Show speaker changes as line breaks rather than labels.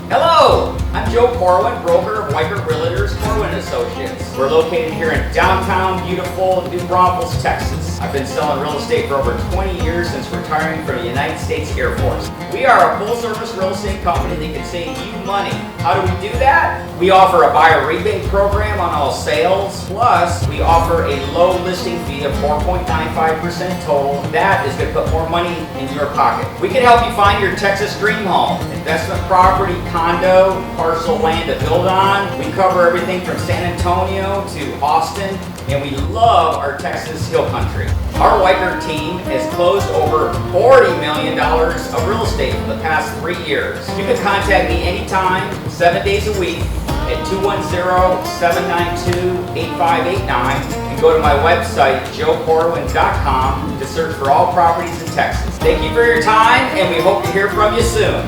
Hello, I'm Joe Corwin, broker of Weichert Realtors, Corwin Associates. We're located here in downtown, beautiful New Braunfels, Texas. I've been selling real estate for over 20 years since retiring from the United States Air Force. We are a full-service real estate company that can save you money. How do we do that? We offer a buyer rebate program on all sales, plus we offer a low listing fee of 4.95% total. That is going to put more money in your pocket. We can help you find your Texas dream home, investment property, condo, parcel land to build on. We cover everything from San Antonio to Austin, and we love our Texas Hill Country. Our Weichert team has closed over $40 million of real estate in the past 3 years. You can contact me anytime, 7 days a week at 210-792-8589 and go to my website, joecorwin.com, to search for all properties in Texas. Thank you for your time, and we hope to hear from you soon.